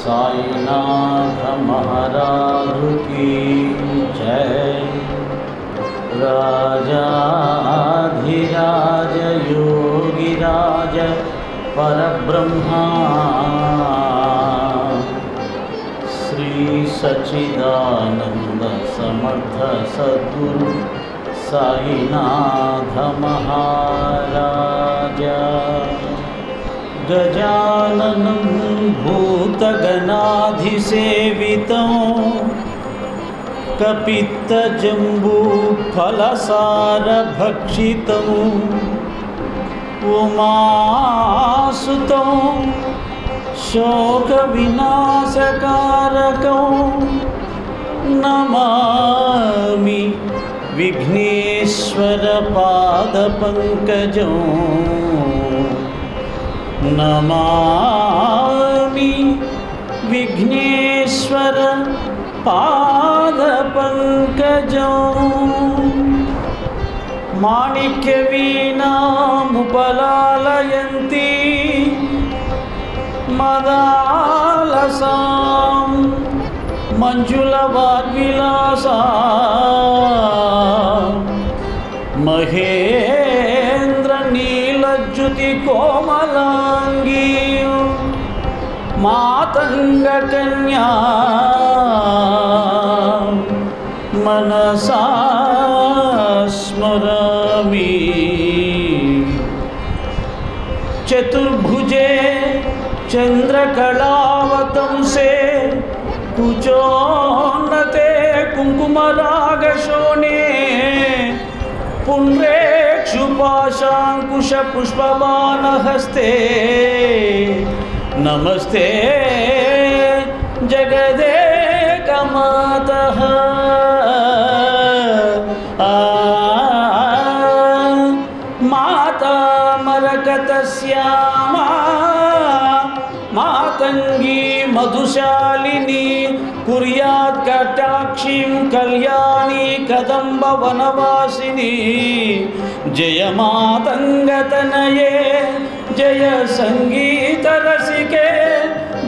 साईनाथ महाराज की जय। राजाधिराज योगिराज परब्रह्मा श्री सच्चिदानंद समर्थ सद्गुरु साईनाथ महाराज। गजाननं भूतगणाधिसेवितं कपित्तजम्बूफलसारभक्षितं उमासुतं शोकविनाशकारकं नमामि विघ्नेश्वरपादपङ्कजं। नमामि विघ्नेश्वर पादपङ्कजं। माणिक्यवीणामुपलालयन्ती मदालसां मञ्जुलवाग्विलासा महेन्द्रनीलज्युतिकोमलाङ्गी मातङ्गकन्या मनसा स्मरामि। चतुर्भुजे चन्द्रकलावतंसे कुचोन्नते कुङ्कुमरागशोणे पुण्ड्रेक्षुपाशाङ्कुशपुष्पबाणहस्ते नमस्ते जगदेकमातः। माता मरकतश्यामा मातंगी मधुशालिनी कुर्यात् कटाक्षीं कल्याणी कदम्ब वनवासिनी। जय मातंगतनये जय संगीत रसिके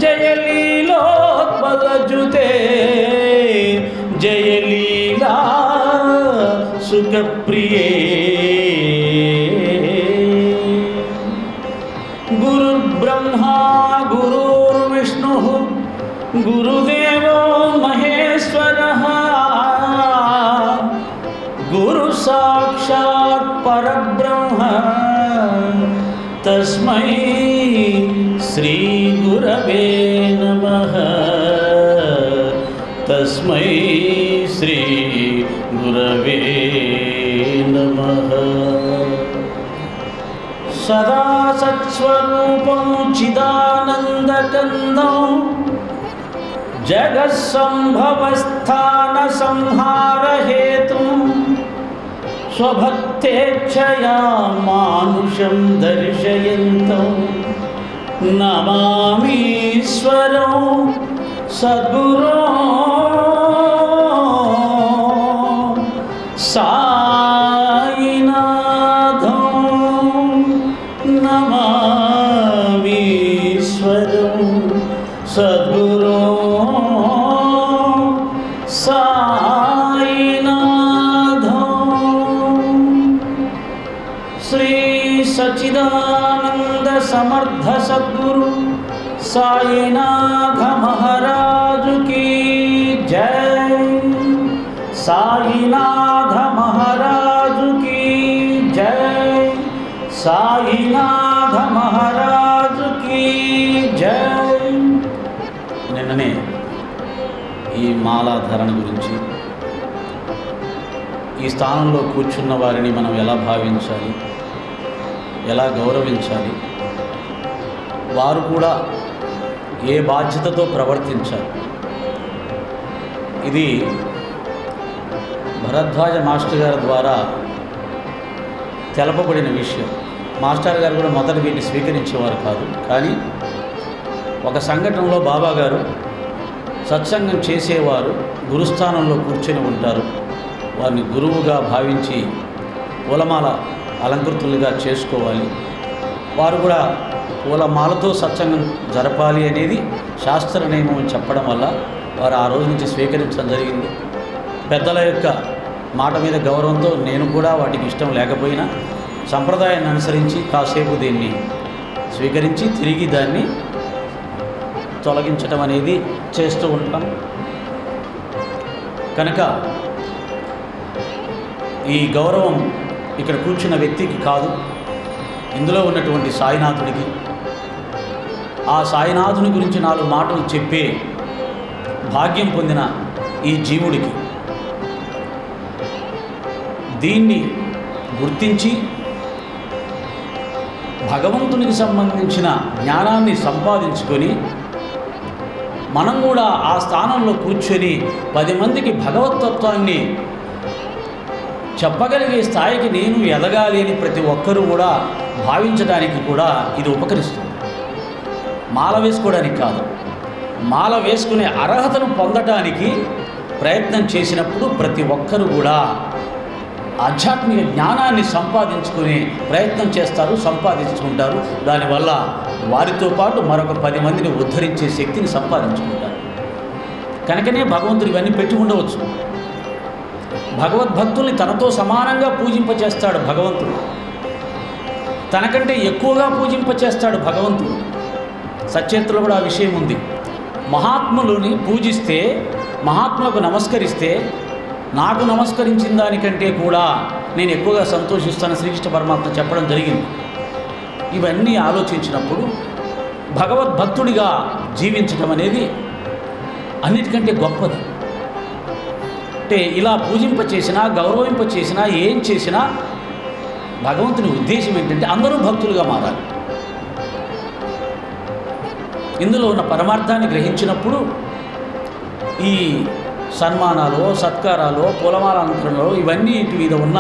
जय लीलोत्पलजुते जय लीला सुखप्रिये। गुरुर्ब्रह्मा गुरुर्विष्णुः गुरुदेवो महेश्वरः गुरु साक्षात् परब्रह्म तस्मै श्री गुरवे नमः। तस्मै श्री गुरवे नमः। सदा सत्स्वरूपं चिदानन्दकन्दं जगत्सम्भवस्थानसंहारहेतुं स्वभक्तेच्छया मानुषं दर्शयन्तं नमामीश्वरं सद्गुरुं साईनाथं। नमामीश्वरं सद्गुरुं साईनाथं। श्री सच्चिदानंद समर्थ सद्गुरु साईनाथ महाराज की जय। साईनाथ महाराज की जय। साईनाथ महाराज की जय। నిన్ననే ఈ మాలాధారణ గురించి, ఈ స్థానంలో కూర్చున్న వారిని మనం ఎలా భావించాలి, ఎలా గౌరవించాలి, వారు కూడా ఏ బాధ్యతతో ప్రవర్తించాలి, ఇది భరద్వాజ మాస్టర్ గారి ద్వారా తెలపబడిన విషయం. మాస్టర్ గారు కూడా మొదట వీటిని స్వీకరించేవారు కాదు. కానీ ఒక సంఘటనలో బాబా గారు సత్సంగం చేసేవారు గురుస్థానంలో కూర్చొని ఉంటారు. వారిని గురువుగా భావించి పూలమాల అలంకృతులుగా చేసుకోవాలి. వారు కూడా పూలమాలతో సత్సంగం జరపాలి అనేది శాస్త్ర నియమం చెప్పడం వల్ల వారు ఆ రోజు నుంచి స్వీకరించడం జరిగింది. పెద్దల యొక్క మాట మీద గౌరవంతో నేను కూడా వాటికి ఇష్టం లేకపోయినా సంప్రదాయాన్ని అనుసరించి కాసేపు దీన్ని స్వీకరించి తిరిగి దాన్ని తొలగించడం అనేది చేస్తూ ఉంటాం. కనుక ఈ గౌరవం ఇక్కడ కూర్చున్న వ్యక్తికి కాదు, ఇందులో ఉన్నటువంటి సాయినాథుడికి, ఆ సాయినాథుని గురించి 4 మాటలు చెప్పే భాగ్యం పొందిన ఈ జీవుడికి దీన్ని గుర్తించి భగవంతునికి సంబంధించిన జ్ఞానాన్ని సంపాదించుకొని మనం కూడా ఆ స్థానంలో కూర్చొని 10 మందికి భగవతత్వాన్ని చెప్పగలిగే స్థాయికి నేను ఎదగాలి అని ప్రతి ఒక్కరూ కూడా భావించడానికి కూడా ఇది ఉపకరిస్తుంది. మాల వేసుకోవడానికి కాదు, మాల వేసుకునే అర్హతను పొందడానికి ప్రయత్నం చేసినప్పుడు ప్రతి ఒక్కరూ కూడా ఆధ్యాత్మిక జ్ఞానాన్ని సంపాదించుకునే ప్రయత్నం చేస్తారు, సంపాదించుకుంటారు. దానివల్ల వారితో పాటు మరొక 10 మందిని ఉద్ధరించే శక్తిని సంపాదించుకుంటారు. కనుకనే భగవంతుడు ఇవన్నీ పెట్టి ఉండవచ్చు. భగవద్భక్తుల్ని తనతో సమానంగా పూజింపచేస్తాడు భగవంతుడు, తనకంటే ఎక్కువగా పూజింపచేస్తాడు భగవంతుడు. సచరిత్రలో కూడా ఆ విషయం ఉంది. మహాత్ములని పూజిస్తే, మహాత్ములకు నమస్కరిస్తే నాకు నమస్కరించిన దానికంటే కూడా నేను ఎక్కువగా సంతోషిస్తాను శ్రీకృష్ణ పరమాత్మ చెప్పడం జరిగింది. ఇవన్నీ ఆలోచించినప్పుడు భగవద్భక్తుడిగా జీవించడం అనేది అన్నిటికంటే గొప్పది. అంటే ఇలా పూజింపచేసినా, గౌరవింపచేసినా, ఏం చేసినా భగవంతుని ఉద్దేశం ఏంటంటే అందరూ భక్తులుగా మారాలి. ఇందులో ఉన్న పరమార్థాన్ని గ్రహించినప్పుడు ఈ సన్మానాలు, సత్కారాలు, పూలమాల అలంకరణలో ఇవన్నీ ఇటు మీద ఉన్న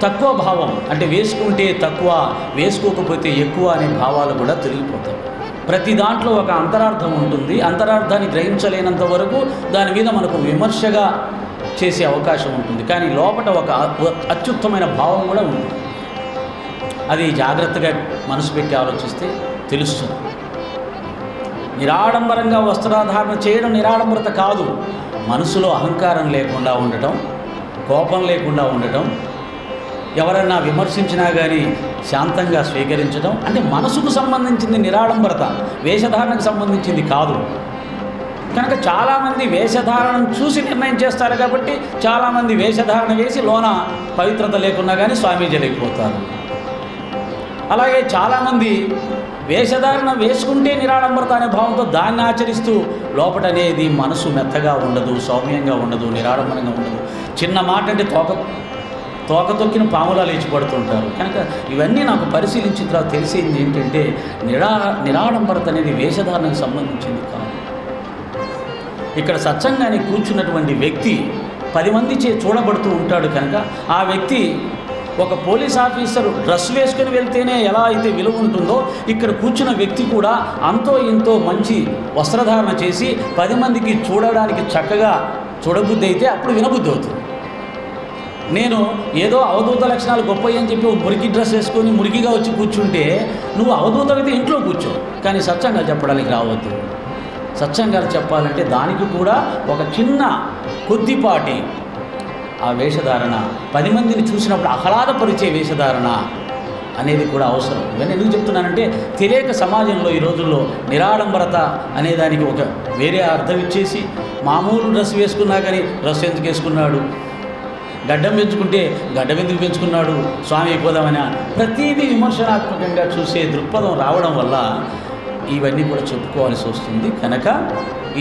తక్కువ భావం, అంటే వేసుకుంటే తక్కువ, వేసుకోకపోతే ఎక్కువ అనే భావాలు కూడా తొలగిపోతాయి. ప్రతి దాంట్లో ఒక అంతరార్థం ఉంటుంది. అంతరార్థాన్ని గ్రహించలేనంత వరకు దాని మీద మనకు విమర్శగా చేసే అవకాశం ఉంటుంది. కానీ లోపల ఒక అత్యుత్తమైన భావం కూడా ఉంటుంది. అది జాగ్రత్తగా మనసు పెట్టి ఆలోచిస్తే తెలుస్తుంది. నిరాడంబరంగా వస్త్రాధారణ చేయడం నిరాడంబరత కాదు. మనసులో అహంకారం లేకుండా ఉండటం, కోపం లేకుండా ఉండటం, ఎవరైనా విమర్శించినా కానీ శాంతంగా స్వీకరించడం, అంటే మనసుకు సంబంధించింది నిరాడంబరత, వేషధారణకు సంబంధించింది కాదు. కనుక చాలామంది వేషధారణను చూసి నిర్ణయం చేస్తారు కాబట్టి చాలామంది వేషధారణ వేసి లోన పవిత్రత లేకున్నా కానీ స్వామీజీలు అయిపోతారు. అలాగే చాలామంది వేషధారణ వేసుకుంటే నిరాడంబరత అనే భావంతో దాన్ని ఆచరిస్తూ లోపట అనేది మనసు మెత్తగా ఉండదు, సౌమ్యంగా ఉండదు, నిరాడంబరంగా ఉండదు. చిన్న మాట అంటే తోక తొక్కిన పాములా లేచిపడుతుంటారు. కనుక ఇవన్నీ నాకు పరిశీలించిన తర్వాత తెలిసింది ఏంటంటే నిరాడంబరత అనేది వేషధారణకు సంబంధించింది కాదు. ఇక్కడ సత్సంగానికి కూర్చున్నటువంటి వ్యక్తి 10 మంది చూడబడుతూ ఉంటాడు. కనుక ఆ వ్యక్తి ఒక పోలీస్ ఆఫీసరు డ్రెస్ వేసుకొని వెళ్తేనే ఎలా అయితే విలువ ఉంటుందో ఇక్కడ కూర్చున్న వ్యక్తి కూడా అంతో ఎంతో మంచి వస్త్రధారణ చేసి 10 మందికి చూడడానికి చక్కగా చూడబుద్ధి అయితే అప్పుడు వినబుద్ధి అవుతుంది. నేను ఏదో అవధూత లక్షణాలు గొప్పవి అని చెప్పి మురికి డ్రెస్ వేసుకొని మురికిగా వచ్చి కూర్చుంటే నువ్వు అవధూతమైతే ఇంట్లో కూర్చో, కానీ సత్సంగాలు చెప్పడానికి రావద్దు. సత్సంగాలు చెప్పాలంటే దానికి కూడా ఒక చిన్న కొద్దిపాటి ఆ వేషధారణ 10 మందిని చూసినప్పుడు ఆహ్లాదపరిచే వేషధారణ అనేది కూడా అవసరం. ఇవన్నీ ఎందుకు చెప్తున్నానంటే తెలియక సమాజంలో ఈ రోజుల్లో నిరాడంబరత అనేదానికి ఒక వేరే అర్థం ఇచ్చేసి మామూలు డ్రెస్ వేసుకున్నా కానీ డ్రెస్ ఎందుకు వేసుకున్నాడు, గడ్డం పెంచుకుంటే గడ్డం ఎందుకు పెంచుకున్నాడు, స్వామి అయిపోదామని ప్రతిదీ విమర్శనాత్మకంగా చూసే దృక్పథం రావడం వల్ల ఇవన్నీ కూడా చెప్పుకోవాల్సి వస్తుంది. కనుక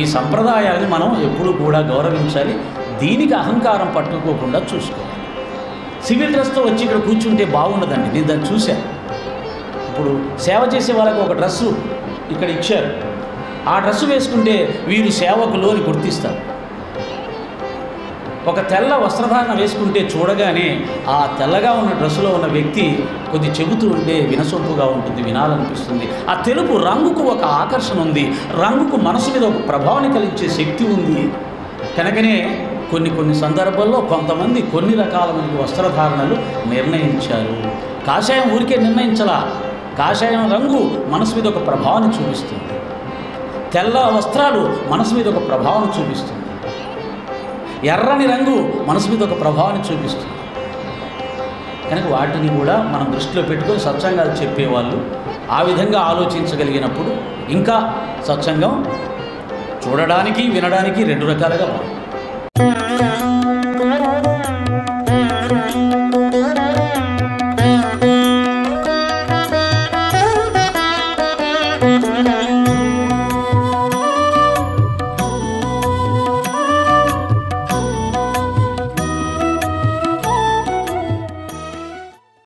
ఈ సంప్రదాయాన్ని మనం ఎప్పుడూ కూడా గౌరవించాలి. దీనికి అహంకారం పట్టుకోకుండా చూసుకోవాలి. సివిల్ డ్రెస్తో వచ్చి ఇక్కడ కూర్చుంటే బాగుండదండి. నేను దాన్ని చూశాను. ఇప్పుడు సేవ చేసే వాళ్ళకి ఒక డ్రెస్సు ఇక్కడ ఇచ్చారు. ఆ డ్రెస్సు వేసుకుంటే వీరు సేవకులు అని గుర్తిస్తారు. ఒక తెల్ల వస్త్రధారణ వేసుకుంటే చూడగానే ఆ తెల్లగా ఉన్న డ్రెస్సులో ఉన్న వ్యక్తి కొద్ది చెబుతూ ఉంటే వినసొంపుగా ఉంటుంది, వినాలనిపిస్తుంది. ఆ తెలుపు రంగుకు ఒక ఆకర్షణ ఉంది, రంగుకు మనసు మీద ఒక ప్రభావాన్ని కలిగించే శక్తి ఉంది. కనుకనే కొన్ని సందర్భాల్లో కొంతమంది కొన్ని రకాలమైన వస్త్రధారణలు నిర్ణయించారు. కాషాయం ఊరికే నిర్ణయించలా, కాషాయం రంగు మనసు మీద ఒక ప్రభావాన్ని చూపిస్తుంది. తెల్ల వస్త్రాలు మనసు మీద ఒక ప్రభావాన్ని చూపిస్తుంది. ఎర్రని రంగు మనసు మీద ఒక ప్రభావాన్ని చూపిస్తుంది. కనుక వాటిని కూడా మనం దృష్టిలో పెట్టుకొని సత్సంగాలు చెప్పేవాళ్ళు ఆ విధంగా ఆలోచించగలిగినప్పుడు ఇంకా సత్సంగం చూడడానికి వినడానికి రెండు రకాలుగా బాగుంటుంది.